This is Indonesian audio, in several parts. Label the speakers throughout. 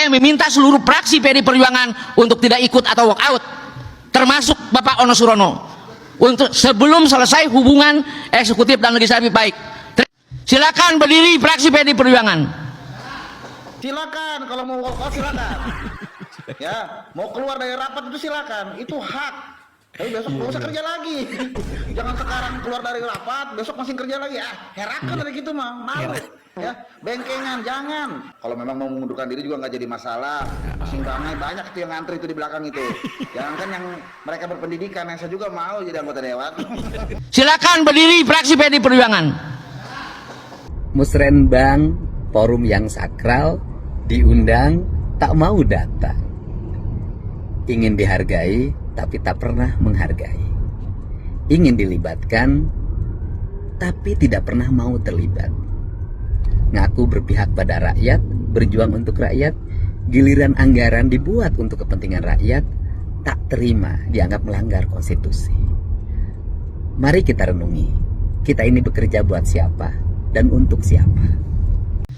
Speaker 1: saya meminta seluruh fraksi PD Perjuangan untuk tidak ikut atau walk out, termasuk Bapak Ono Surono, untuk sebelum selesai hubungan eksekutif dan legislatif baik. Silakan berdiri fraksi PD Perjuangan.
Speaker 2: Silakan, kalau mau walk out silakan. Ya, mau keluar dari rapat itu silakan, itu hak. Tapi besok nggak usah kerja lagi. Jangan sekarang keluar dari rapat, besok masih kerja lagi. Herakan dari gitu mah, malu. Ya, bengkengan, jangan. Kalau memang mau mengundurkan diri juga nggak jadi masalah. Masih ramai banyak tuh yang ngantri itu di belakang itu. Jangan kan yang mereka berpendidikan, yang saya juga mau jadi anggota dewan.
Speaker 1: Silakan berdiri fraksi PD Perjuangan.
Speaker 3: Musrenbang, forum yang sakral, diundang tak mau datang. Ingin dihargai tapi tak pernah menghargai. Ingin dilibatkan tapi tidak pernah mau terlibat. Ngaku berpihak pada rakyat, berjuang untuk rakyat, giliran anggaran dibuat untuk kepentingan rakyat, tak terima, dianggap melanggar konstitusi. Mari kita renungi, kita ini bekerja buat siapa dan untuk siapa.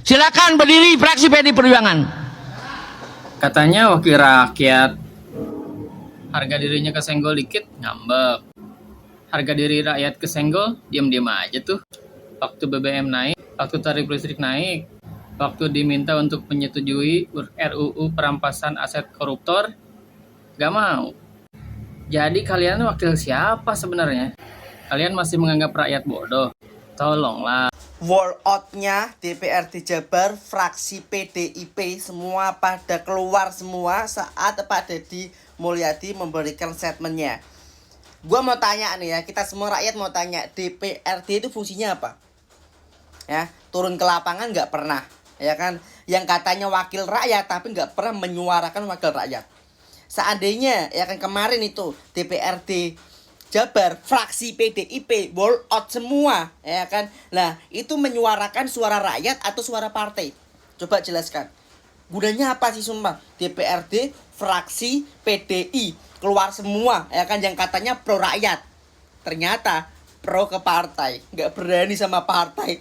Speaker 1: Silakan berdiri fraksi PD Perjuangan.
Speaker 4: Katanya wakil rakyat, harga dirinya kesenggol dikit ngambek, harga diri rakyat kesenggol diam-diam aja tuh. Waktu BBM naik, waktu tarif listrik naik, waktu diminta untuk menyetujui RUU perampasan aset koruptor, gak mau. Jadi kalian wakil siapa sebenarnya? Kalian masih menganggap rakyat bodoh? Tolonglah.
Speaker 5: Walkout-nya DPRD Jabar, fraksi PDIP semua pada keluar semua saat Pak Deddy Mulyadi memberikan statementnya. Gua mau tanya nih ya, kita semua rakyat mau tanya, DPRD itu fungsinya apa? Ya, turun ke lapangan nggak pernah, ya kan? Yang katanya wakil rakyat tapi nggak pernah menyuarakan wakil rakyat. Seandainya ya kan kemarin itu DPRD Jabar, fraksi PDIP walkout semua, ya kan? Nah, itu menyuarakan suara rakyat atau suara partai? Coba jelaskan. Gunanya apa sih sumpah? DPRD, fraksi PDI keluar semua, ya kan? Yang katanya pro rakyat, ternyata pro ke partai, nggak berani sama partai.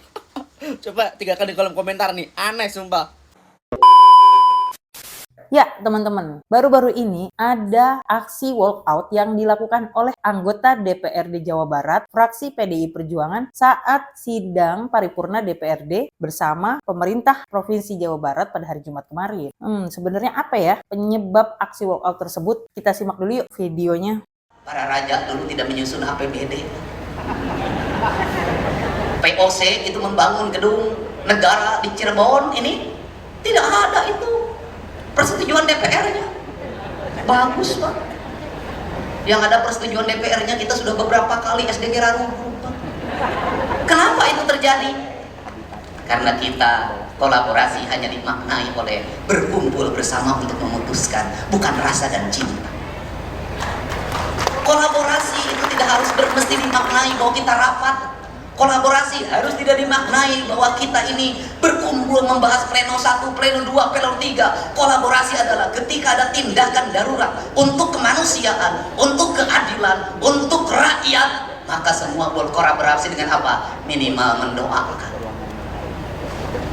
Speaker 5: Coba tinggalkan di kolom komentar nih, aneh sumpah.
Speaker 6: Ya, teman-teman, baru-baru ini ada aksi walkout yang dilakukan oleh anggota DPRD Jawa Barat, fraksi PDI Perjuangan saat sidang paripurna DPRD bersama pemerintah Provinsi Jawa Barat pada hari Jumat kemarin. Sebenarnya apa ya penyebab aksi walkout tersebut? Kita simak dulu yuk videonya.
Speaker 7: Para raja dulu tidak menyusun APBD. POC itu membangun gedung negara di Cirebon ini tidak ada itu persetujuan DPR-nya. Bagus Pak. Yang ada persetujuan DPR-nya kita sudah beberapa kali SDG runtuh Pak. Kenapa itu terjadi? Karena kita kolaborasi hanya dimaknai oleh berkumpul bersama untuk memutuskan, bukan rasa dan cinta. Kolaborasi itu tidak harus mesti dimaknai bahwa kita rapat. Kolaborasi harus tidak dimaknai bahwa kita ini berkumpul membahas pleno 1, pleno 2, pleno 3. Kolaborasi adalah ketika ada tindakan darurat untuk kemanusiaan, untuk keadilan, untuk rakyat, maka semua berkolaborasi dengan apa? Minimal mendoakan,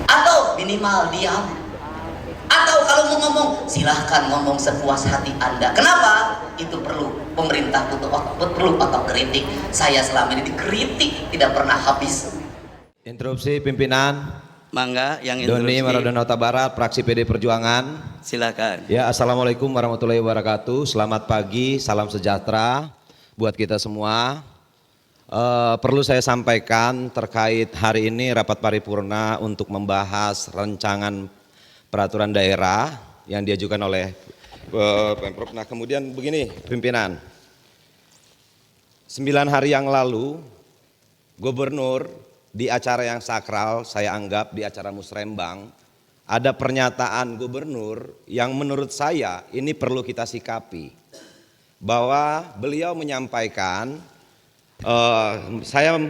Speaker 7: atau minimal diam, atau kalau mau ngomong silahkan ngomong sepuas hati Anda. Kenapa? Itu perlu pemerintah perlu otokritik. Saya selama ini dikritik tidak pernah habis.
Speaker 8: Interupsi pimpinan.
Speaker 9: Mangga yang interupsi.
Speaker 8: Doni Maradona Kota Barat, fraksi PD Perjuangan.
Speaker 9: Silakan.
Speaker 8: Ya, assalamualaikum warahmatullahi wabarakatuh. Selamat pagi, salam sejahtera buat kita semua. Perlu saya sampaikan terkait hari ini rapat paripurna untuk membahas rancangan peraturan daerah yang diajukan oleh Pemprov. Nah, kemudian begini pimpinan, 9 hari yang lalu gubernur di acara yang sakral, saya anggap di acara musrembang, ada pernyataan gubernur yang menurut saya ini perlu kita sikapi, bahwa beliau menyampaikan, saya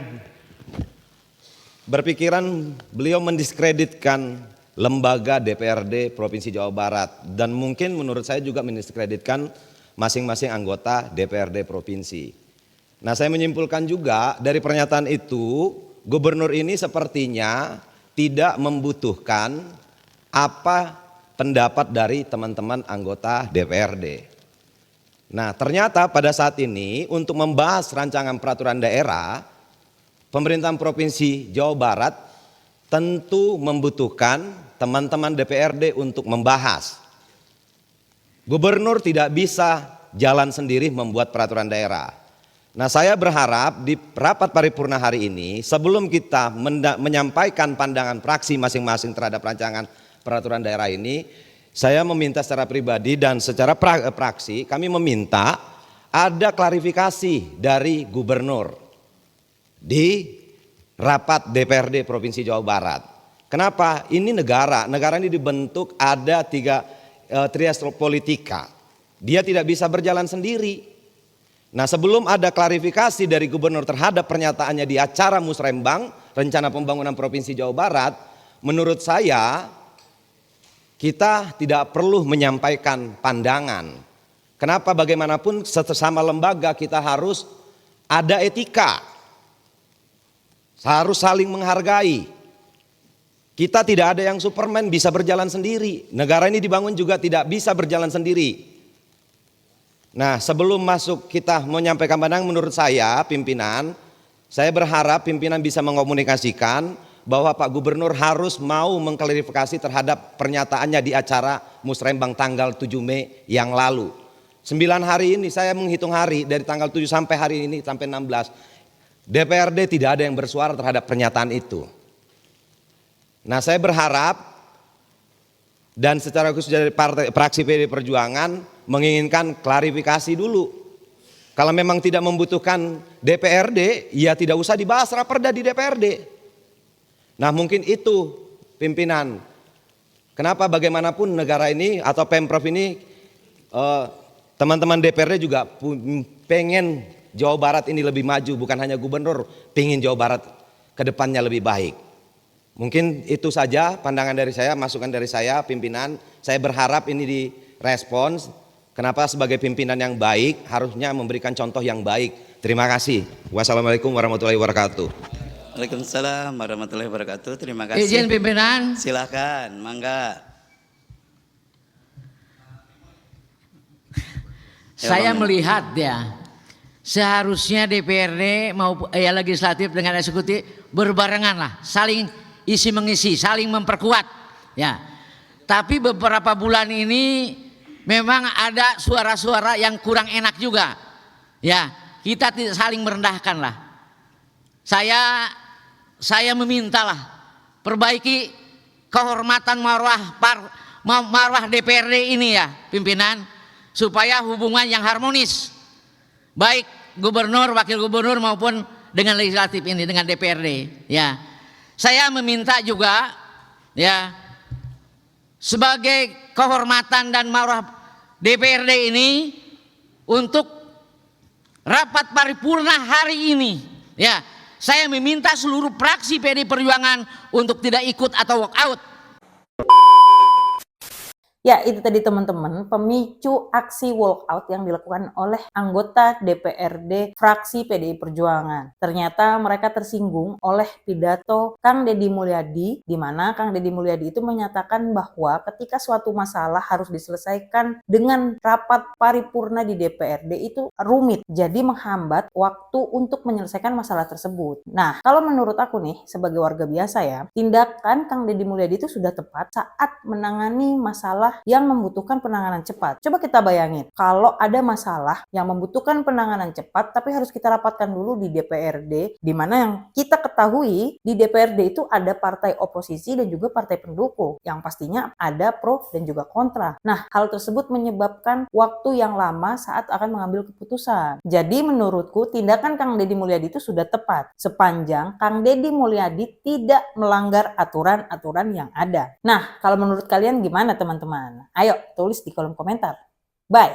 Speaker 8: berpikiran beliau mendiskreditkan lembaga DPRD Provinsi Jawa Barat, dan mungkin menurut saya juga mendiskreditkan masing-masing anggota DPRD Provinsi. Nah, saya menyimpulkan juga dari pernyataan itu, gubernur ini sepertinya tidak membutuhkan apa pendapat dari teman-teman anggota DPRD. Nah, ternyata pada saat ini untuk membahas rancangan peraturan daerah, pemerintahan Provinsi Jawa Barat tentu membutuhkan teman-teman DPRD untuk membahas. Gubernur tidak bisa jalan sendiri membuat peraturan daerah. Nah, saya berharap di rapat paripurna hari ini, sebelum kita menyampaikan pandangan fraksi masing-masing terhadap rancangan peraturan daerah ini, saya meminta secara pribadi dan secara fraksi, kami meminta ada klarifikasi dari gubernur di rapat DPRD Provinsi Jawa Barat. Kenapa? Ini negara ini dibentuk ada trias politika. Dia tidak bisa berjalan sendiri. Nah, sebelum ada klarifikasi dari gubernur terhadap pernyataannya di acara Musrembang, Rencana Pembangunan Provinsi Jawa Barat, menurut saya kita tidak perlu menyampaikan pandangan. Kenapa? Bagaimanapun sesama lembaga kita harus ada etika. Harus saling menghargai. Kita tidak ada yang Superman bisa berjalan sendiri. Negara ini dibangun juga tidak bisa berjalan sendiri. Nah, sebelum masuk kita menyampaikan pandangan, menurut saya pimpinan, saya berharap pimpinan bisa mengomunikasikan bahwa Pak Gubernur harus mau mengklarifikasi terhadap pernyataannya di acara Musrembang tanggal 7 Mei yang lalu. 9 hari ini saya menghitung hari dari tanggal 7 sampai hari ini sampai 16. DPRD tidak ada yang bersuara terhadap pernyataan itu. Nah, saya berharap dan secara khusus dari fraksi PDI Perjuangan menginginkan klarifikasi dulu. Kalau memang tidak membutuhkan DPRD, ya tidak usah dibahas raperda di DPRD. Nah, mungkin itu pimpinan. Kenapa bagaimanapun negara ini atau Pemprov ini, teman-teman DPRD juga pengen Jawa Barat ini lebih maju, bukan hanya gubernur pengen Jawa Barat ke depannya lebih baik. Mungkin itu saja pandangan dari saya, masukan dari saya pimpinan. Saya berharap ini direspons. Kenapa sebagai pimpinan yang baik harusnya memberikan contoh yang baik. Terima kasih. Wassalamualaikum warahmatullahi wabarakatuh.
Speaker 9: Waalaikumsalam warahmatullahi wabarakatuh. Terima kasih.
Speaker 1: Izin pimpinan.
Speaker 9: Silakan, mangga.
Speaker 1: Saya melihat ya, seharusnya DPRD maupun legislatif dengan eksekutif berbarengan lah, saling isi mengisi, saling memperkuat ya. Tapi beberapa bulan ini memang ada suara-suara yang kurang enak juga ya. Kita tidak saling merendahkan lah. Saya meminta lah, perbaiki kehormatan marwah DPRD ini ya pimpinan, supaya hubungan yang harmonis baik gubernur, wakil gubernur maupun dengan legislatif ini, dengan DPRD ya. Saya meminta juga ya, sebagai kehormatan dan marwah DPRD ini, untuk rapat paripurna hari ini ya, saya meminta seluruh fraksi PDI Perjuangan untuk tidak ikut atau walk out.
Speaker 6: Ya, itu tadi teman-teman pemicu aksi walkout yang dilakukan oleh anggota DPRD fraksi PDI Perjuangan. Ternyata mereka tersinggung oleh pidato Kang Deddy Mulyadi, di mana Kang Deddy Mulyadi itu menyatakan bahwa ketika suatu masalah harus diselesaikan dengan rapat paripurna di DPRD itu rumit, jadi menghambat waktu untuk menyelesaikan masalah tersebut. Nah, kalau menurut aku nih sebagai warga biasa ya, tindakan Kang Deddy Mulyadi itu sudah tepat saat menangani masalah yang membutuhkan penanganan cepat. Coba kita bayangin, kalau ada masalah yang membutuhkan penanganan cepat tapi harus kita rapatkan dulu di DPRD, di mana yang kita ketahui di DPRD itu ada partai oposisi dan juga partai pendukung, yang pastinya ada pro dan juga kontra. Nah, hal tersebut menyebabkan waktu yang lama saat akan mengambil keputusan. Jadi menurutku tindakan Kang Deddy Mulyadi itu sudah tepat, sepanjang Kang Deddy Mulyadi tidak melanggar aturan-aturan yang ada. Nah, kalau menurut kalian gimana teman-teman? Ayo tulis di kolom komentar. Bye!